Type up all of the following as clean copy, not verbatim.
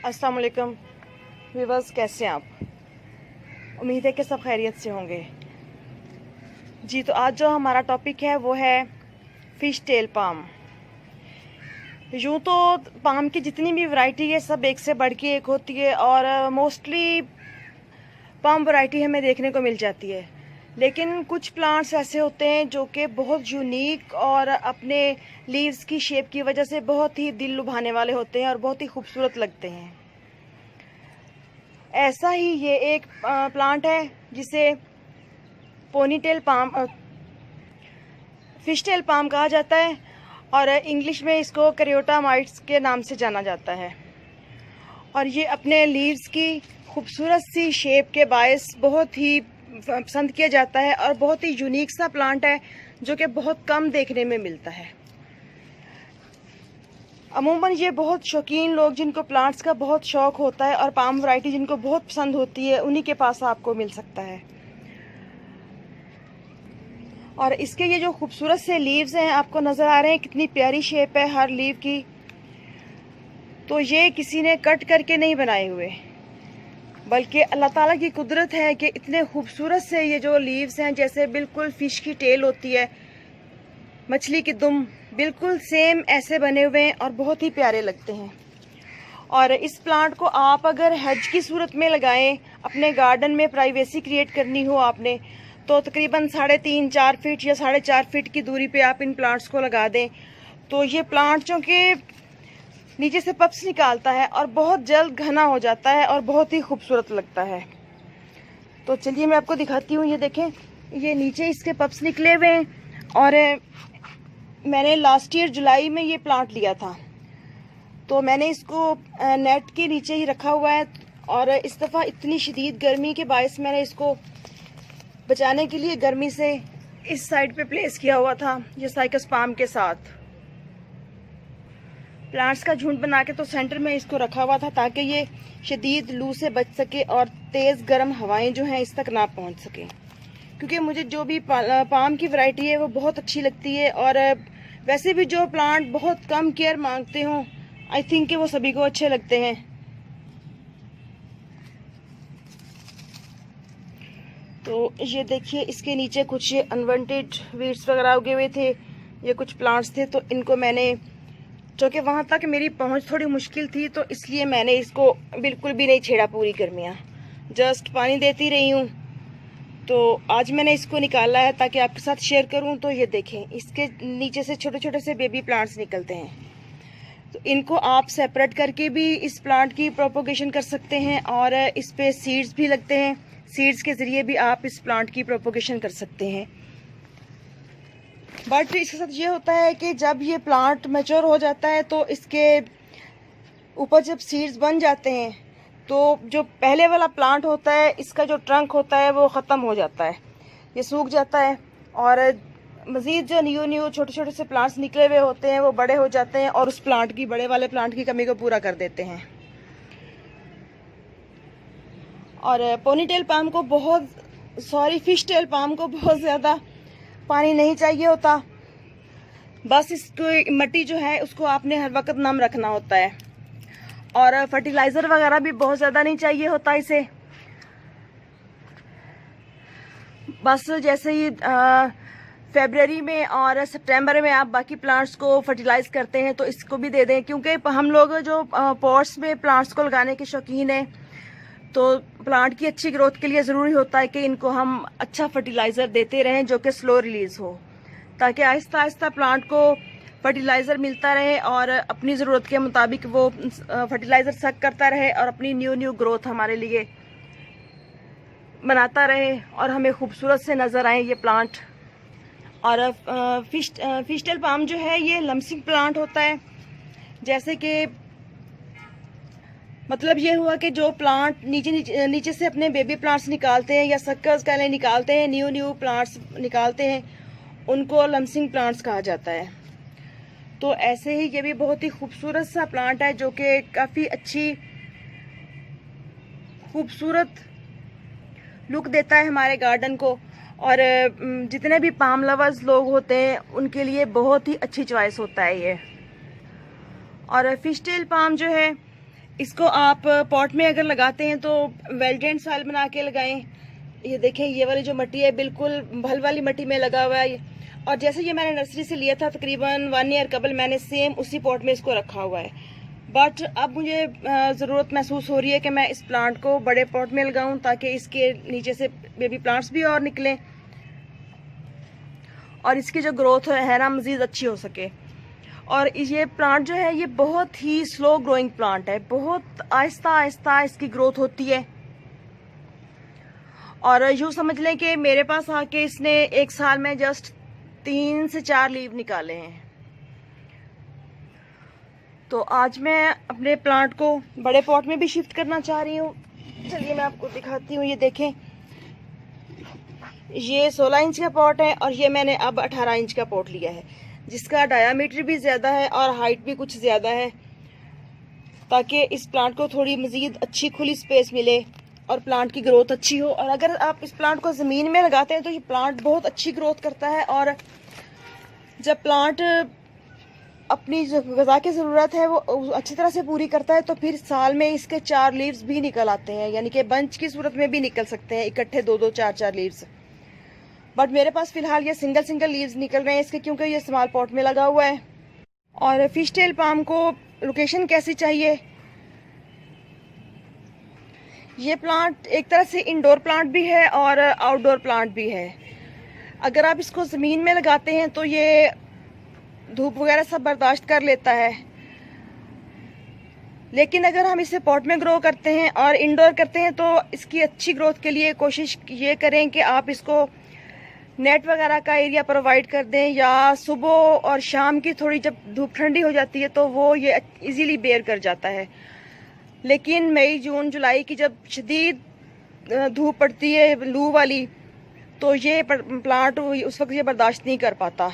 अस्सलाम वालेकुम व्यूअर्स, कैसे हैं आप? उम्मीद है कि सब खैरियत से होंगे जी। तो आज जो हमारा टॉपिक है वो है फ़िश टेल पाम। यूँ तो पाम की जितनी भी वैरायटी है सब एक से बढ़ के एक होती है और मोस्टली पाम वैरायटी हमें देखने को मिल जाती है, लेकिन कुछ प्लांट्स ऐसे होते हैं जो कि बहुत यूनिक और अपने लीव्स की शेप की वजह से बहुत ही दिल लुभाने वाले होते हैं और बहुत ही खूबसूरत लगते हैं। ऐसा ही ये एक प्लांट है जिसे ponytail palm fish tail palm कहा जाता है और इंग्लिश में इसको करियोटा माइट्स के नाम से जाना जाता है। और ये अपने लीव्स की खूबसूरत सी शेप के बायस बहुत ही पसंद किया जाता है और बहुत ही यूनिक सा प्लांट है जो कि बहुत कम देखने में मिलता है। अमूमन ये बहुत शौकीन लोग जिनको प्लांट्स का बहुत शौक होता है और पाम वैरायटी जिनको बहुत पसंद होती है, उन्हीं के पास आपको मिल सकता है। और इसके ये जो खूबसूरत से लीव्स हैं आपको नज़र आ रहे हैं, कितनी प्यारी शेप है हर लीव की। तो ये किसी ने कट करके नहीं बनाए हुए, बल्कि अल्लाह ताला की कुदरत है कि इतने खूबसूरत से ये जो लीव्स हैं, जैसे बिल्कुल फ़िश की टेल होती है, मछली की दुम, बिल्कुल सेम ऐसे बने हुए हैं और बहुत ही प्यारे लगते हैं। और इस प्लांट को आप अगर हेज की सूरत में लगाएं, अपने गार्डन में प्राइवेसी क्रिएट करनी हो आपने, तो तकरीबन 3.5-4 फीट या 4.5 फीट की दूरी पे आप इन प्लांट्स को लगा दें तो ये प्लांट जो कि नीचे से पप्स निकालता है और बहुत जल्द घना हो जाता है और बहुत ही खूबसूरत लगता है। तो चलिए मैं आपको दिखाती हूँ। ये देखें, ये नीचे इसके पप्स निकले हुए हैं और मैंने लास्ट ईयर जुलाई में ये प्लांट लिया था, तो मैंने इसको नेट के नीचे ही रखा हुआ है। और इस दफ़ा इतनी शदीद गर्मी के बायस मैंने इसको बचाने के लिए गर्मी से इस साइड पे प्लेस किया हुआ था, ये साइकस पाम के साथ प्लांट्स का झुंड बना के। तो सेंटर में इसको रखा हुआ था ताकि ये शदीद लू से बच सके और तेज़ गर्म हवाएं जो हैं इस तक ना पहुंच सके, क्योंकि मुझे जो भी पाम की वैरायटी है वो बहुत अच्छी लगती है। और वैसे भी जो प्लांट बहुत कम केयर मांगते हों, आई थिंक कि वो सभी को अच्छे लगते हैं। तो ये देखिए, इसके नीचे कुछ अनवांटेड वीड्स वगैरह उगे हुए थे, ये कुछ प्लांट्स थे, तो इनको मैंने, जो कि वहाँ तक मेरी पहुँच थोड़ी मुश्किल थी, तो इसलिए मैंने इसको बिल्कुल भी नहीं छेड़ा पूरी गर्मियाँ, जस्ट पानी देती रही हूँ। तो आज मैंने इसको निकाला है ताकि आपके साथ शेयर करूं। तो ये देखें, इसके नीचे से छोटे छोटे से बेबी प्लांट्स निकलते हैं, तो इनको आप सेपरेट करके भी इस प्लांट की प्रोपोगेशन कर सकते हैं और इस पे सीड्स भी लगते हैं, सीड्स के ज़रिए भी आप इस प्लांट की प्रोपोगेशन कर सकते हैं। बट इसके साथ ये होता है कि जब ये प्लांट मैच्योर हो जाता है तो इसके ऊपर जब सीड्स बन जाते हैं तो जो पहले वाला प्लांट होता है, इसका जो ट्रंक होता है वो ख़त्म हो जाता है, ये सूख जाता है और मज़ीद जो न्यू छोटे छोटे से प्लांट्स निकले हुए होते हैं वो बड़े हो जाते हैं और उस प्लांट की, बड़े वाले प्लांट की कमी को पूरा कर देते हैं। और पोनीटेल पाम को फिश टेल पाम को बहुत ज़्यादा पानी नहीं चाहिए होता, बस इसको मिट्टी जो है उसको आपने हर वक्त नम रखना होता है और फर्टिलाइज़र वगैरह भी बहुत ज़्यादा नहीं चाहिए होता इसे। बस जैसे ही फरवरी में और सितंबर में आप बाकी प्लांट्स को फर्टिलाइज़ करते हैं तो इसको भी दे दें, क्योंकि हम लोग जो पॉट्स में प्लांट्स को लगाने के शौकीन हैं, तो प्लांट की अच्छी ग्रोथ के लिए ज़रूरी होता है कि इनको हम अच्छा फर्टिलाइज़र देते रहें जो कि स्लो रिलीज़ हो, ताकि आहिस्ता आहिस्ता प्लांट को फर्टिलाइज़र मिलता रहे और अपनी ज़रूरत के मुताबिक वो फर्टिलाइज़र सक करता रहे और अपनी न्यू ग्रोथ हमारे लिए बनाता रहे और हमें खूबसूरत से नज़र आए ये प्लांट। और फिश टेल पाम जो है ये लम्सिंग प्लांट होता है, जैसे कि मतलब ये हुआ कि जो प्लांट नीचे से अपने बेबी प्लांट्स निकालते हैं या सक्कर्स का निकालते हैं, न्यू प्लांट्स निकालते हैं, उनको लम्सिंग प्लांट्स कहा जाता है। तो ऐसे ही ये भी बहुत ही खूबसूरत सा प्लांट है जो कि काफ़ी अच्छी खूबसूरत लुक देता है हमारे गार्डन को। और जितने भी पाम लवर्स लोग होते हैं उनके लिए बहुत ही अच्छी चॉइस होता है ये। और फिश टेल पाम जो है इसको आप पॉट में अगर लगाते हैं तो वेल ड्रेन सॉइल बना के लगाएं। ये देखें, ये वाली जो मिट्टी है बिल्कुल भल वाली मिट्टी में लगा हुआ है। और जैसे ये मैंने नर्सरी से लिया था तकरीबन 1 ईयर कबल, मैंने सेम उसी पॉट में इसको रखा हुआ है। बट अब मुझे ज़रूरत महसूस हो रही है कि मैं इस प्लांट को बड़े पॉट में लगाऊं ताकि इसके नीचे से बेबी प्लांट्स भी और निकलें और इसकी जो ग्रोथ है ना मज़ीद अच्छी हो सके। और ये प्लांट जो है ये बहुत ही स्लो ग्रोइंग प्लांट है, बहुत आहिस्ता आहिस्ता इसकी ग्रोथ होती है। और यूँ समझ लें कि मेरे पास आके इसने 1 साल में जस्ट 3 से 4 लीव निकाले हैं। तो आज मैं अपने प्लांट को बड़े पॉट में भी शिफ्ट करना चाह रही हूँ। चलिए मैं आपको दिखाती हूँ। ये देखें, ये 16 इंच का पॉट है और ये मैंने अब 18 इंच का पॉट लिया है, जिसका डायामीटर भी ज़्यादा है और हाइट भी कुछ ज़्यादा है, ताकि इस प्लांट को थोड़ी मज़ीद अच्छी खुली स्पेस मिले और प्लांट की ग्रोथ अच्छी हो। और अगर आप इस प्लांट को ज़मीन में लगाते हैं तो ये प्लांट बहुत अच्छी ग्रोथ करता है। और जब प्लांट अपनी जो ग़िज़ा की ज़रूरत है वो अच्छी तरह से पूरी करता है तो फिर साल में इसके 4 लीव्स भी निकल आते हैं, यानी कि बंच की सूरत में भी निकल सकते हैं इकट्ठे 2-2 4-4 लीव्स। बट मेरे पास फ़िलहाल ये सिंगल लीव्स निकल रहे हैं इसके, क्योंकि ये स्मॉल पॉट में लगा हुआ है। और फिश टेल पाम को लोकेशन कैसी चाहिए? ये प्लांट एक तरह से इंडोर प्लांट भी है और आउटडोर प्लांट भी है। अगर आप इसको ज़मीन में लगाते हैं तो ये धूप वगैरह सब बर्दाश्त कर लेता है, लेकिन अगर हम इसे पॉट में ग्रो करते हैं और इंडोर करते हैं तो इसकी अच्छी ग्रोथ के लिए कोशिश ये करें कि आप इसको नेट वगैरह का एरिया प्रोवाइड कर दें, या सुबह और शाम की थोड़ी जब धूप ठंडी हो जाती है तो वो ये इजीली बेयर कर जाता है। लेकिन मई जून जुलाई की जब शदीद धूप पड़ती है लू वाली, तो ये प्लांट उस वक्त ये बर्दाश्त नहीं कर पाता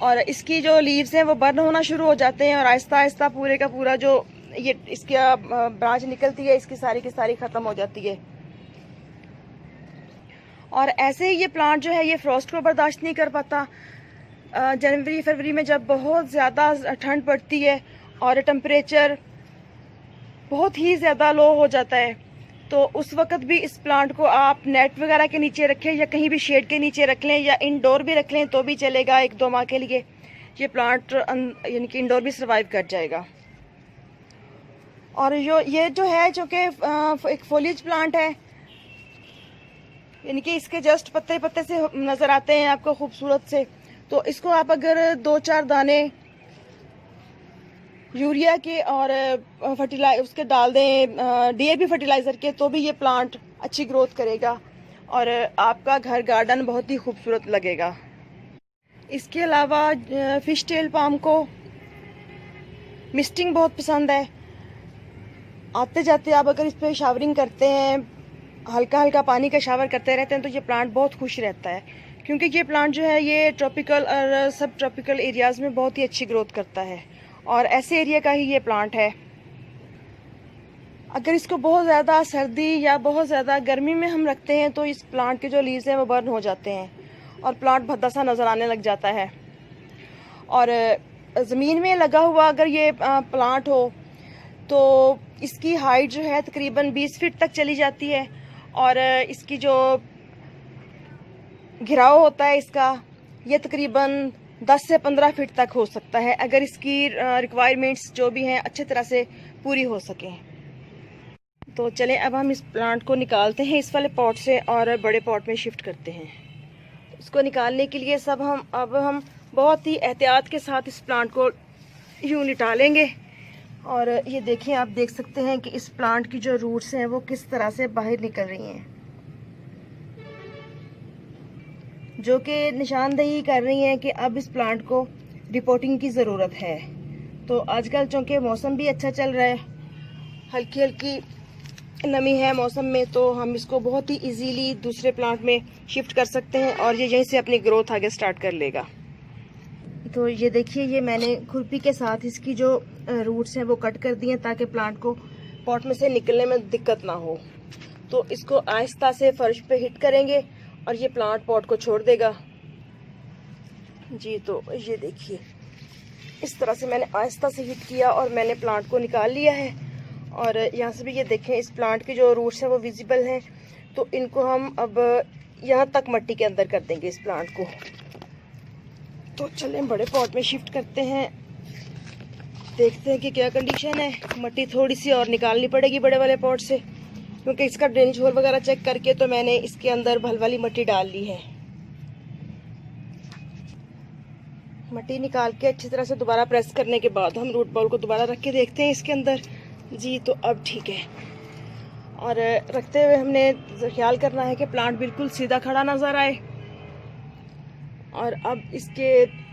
और इसकी जो लीव्स हैं वो बर्न होना शुरू हो जाते हैं और आहिस्ता आहिस्ता पूरे का पूरा जो ये इसका ब्रांच निकलती है इसकी सारी की सारी ख़त्म हो जाती है। और ऐसे ही ये प्लांट जो है ये फ्रॉस्ट को बर्दाश्त नहीं कर पाता। जनवरी फरवरी में जब बहुत ज़्यादा ठंड पड़ती है और टेम्परेचर बहुत ही ज़्यादा लो हो जाता है, तो उस वक्त भी इस प्लांट को आप नेट वगैरह के नीचे रखें या कहीं भी शेड के नीचे रख लें या इंडोर भी रख लें तो भी चलेगा। 1-2 माह के लिए ये प्लांट यानी कि इंडोर भी सर्वाइव कर जाएगा। और ये जो है जो कि एक फोलिएज प्लांट है, यानी कि इसके जस्ट पत्ते पत्ते से नज़र आते हैं आपको खूबसूरत से, तो इसको आप अगर 2-4 दाने यूरिया के और उसके डाल दें DAP फर्टिलाइज़र के, तो भी ये प्लांट अच्छी ग्रोथ करेगा और आपका घर गार्डन बहुत ही खूबसूरत लगेगा। इसके अलावा फिश टेल पाम को मिस्टिंग बहुत पसंद है। आते जाते आप अगर इस पर शावरिंग करते हैं, हल्का हल्का पानी का शावर करते रहते हैं, तो ये प्लांट बहुत खुश रहता है, क्योंकि ये प्लांट जो है ये ट्रॉपिकल और सब ट्रॉपिकल एरियाज़ में बहुत ही अच्छी ग्रोथ करता है और ऐसे एरिया का ही ये प्लांट है। अगर इसको बहुत ज़्यादा सर्दी या बहुत ज़्यादा गर्मी में हम रखते हैं तो इस प्लांट के जो लीव्स हैं वो बर्न हो जाते हैं और प्लांट भद्दा सा नज़र आने लग जाता है। और ज़मीन में लगा हुआ अगर ये प्लांट हो तो इसकी हाइट जो है तकरीबन 20 फीट तक चली जाती है और इसकी जो घिराव होता है इसका ये तकरीबन 10 से 15 फीट तक हो सकता है, अगर इसकी रिक्वायरमेंट्स जो भी हैं अच्छे तरह से पूरी हो सकें। तो चलें अब हम इस प्लांट को निकालते हैं इस वाले पॉट से और बड़े पॉट में शिफ्ट करते हैं। इसको निकालने के लिए हम बहुत ही एहतियात के साथ इस प्लांट को यूँ लिटा लेंगे। और ये देखें, आप देख सकते हैं कि इस प्लांट की जो रूट्स हैं वो किस तरह से बाहर निकल रही हैं, जो कि निशानदेही कर रही हैं कि अब इस प्लांट को रिपोर्टिंग की ज़रूरत है। तो आजकल चूँकि मौसम भी अच्छा चल रहा है, हल्की हल्की नमी है मौसम में, तो हम इसको बहुत ही इजीली दूसरे प्लांट में शिफ्ट कर सकते हैं और ये यहीं से अपनी ग्रोथ आगे स्टार्ट कर लेगा। तो ये देखिए, ये मैंने खुरपी के साथ इसकी जो रूट्स हैं वो कट कर दिए ताकि प्लांट को पॉट में से निकलने में दिक्कत ना हो। तो इसको आहिस्ता से फर्श पे हिट करेंगे और ये प्लांट पॉट को छोड़ देगा जी। तो ये देखिए, इस तरह से मैंने आहिस्ता से हिट किया और मैंने प्लांट को निकाल लिया है। और यहाँ से भी ये देखें, इस प्लांट के जो रूट्स हैं वो विजिबल हैं। तो इनको हम अब यहाँ तक मट्टी के अंदर कर देंगे इस प्लांट को। तो चलें बड़े पॉट में शिफ्ट करते हैं, देखते हैं कि क्या कंडीशन है। मट्टी थोड़ी सी और निकालनी पड़ेगी बड़े वाले पॉट से, क्योंकि इसका ड्रेनेज होल वगैरह चेक करके तो मैंने इसके अंदर भल वाली मट्टी डाल ली है। मट्टी निकाल के अच्छी तरह से दोबारा प्रेस करने के बाद हम रूट बॉल को दोबारा रख के देखते हैं इसके अंदर। जी तो अब ठीक है। और रखते हुए हमने ख्याल करना है कि प्लांट बिल्कुल सीधा खड़ा नज़र आए। और अब इसके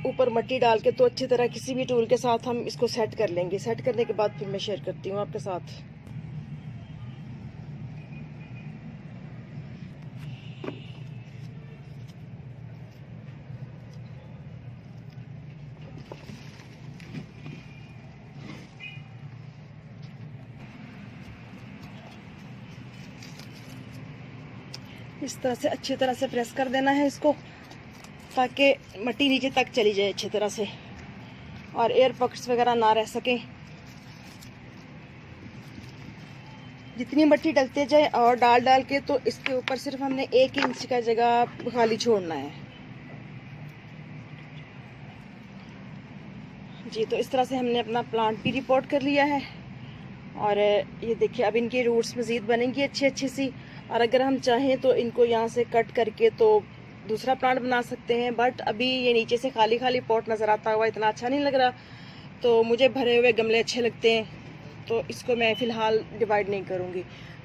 ऊपर मट्टी डाल के तो अच्छी तरह किसी भी टूल के साथ हम इसको सेट कर लेंगे। सेट करने के बाद फिर मैं शेयर करती हूँ आपके साथ। इस तरह से अच्छी तरह से प्रेस कर देना है इसको, ताकि मट्टी नीचे तक चली जाए अच्छी तरह से और एयर पॉकेट्स वगैरह ना रह सकें। जितनी मट्टी डलते जाए और डाल के तो इसके ऊपर सिर्फ हमने 1 इंच का जगह खाली छोड़ना है। जी तो इस तरह से हमने अपना प्लांट भी रिपोर्ट कर लिया है। और ये देखिए, अब इनकी रूट्स मज़ीद बनेंगी अच्छी सी। और अगर हम चाहें तो इनको यहाँ से कट करके तो दूसरा प्लांट बना सकते हैं, बट अभी ये नीचे से खाली खाली पॉट नज़र आता हुआ इतना अच्छा नहीं लग रहा। तो मुझे भरे हुए गमले अच्छे लगते हैं, तो इसको मैं फ़िलहाल डिवाइड नहीं करूँगी।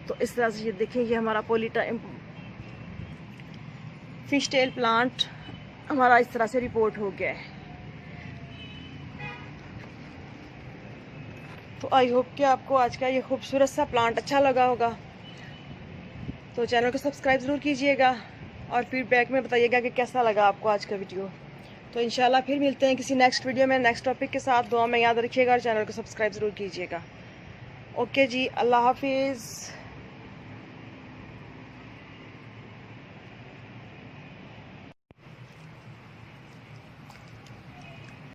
तो इस तरह से ये देखें, ये हमारा पॉलीटाइम फिश टेल प्लांट हमारा इस तरह से रिपोर्ट हो गया है। तो आई होप कि आपको आज का ये खूबसूरत सा प्लांट अच्छा लगा होगा। तो चैनल को सब्सक्राइब ज़रूर कीजिएगा और फीडबैक में बताइएगा कि कैसा लगा आपको आज का वीडियो। तो इंशाल्लाह फिर मिलते हैं किसी नेक्स्ट वीडियो में नेक्स्ट टॉपिक के साथ। दुआ में याद रखिएगा और चैनल को सब्सक्राइब ज़रूर कीजिएगा। ओके जी, अल्लाह हाफिज़।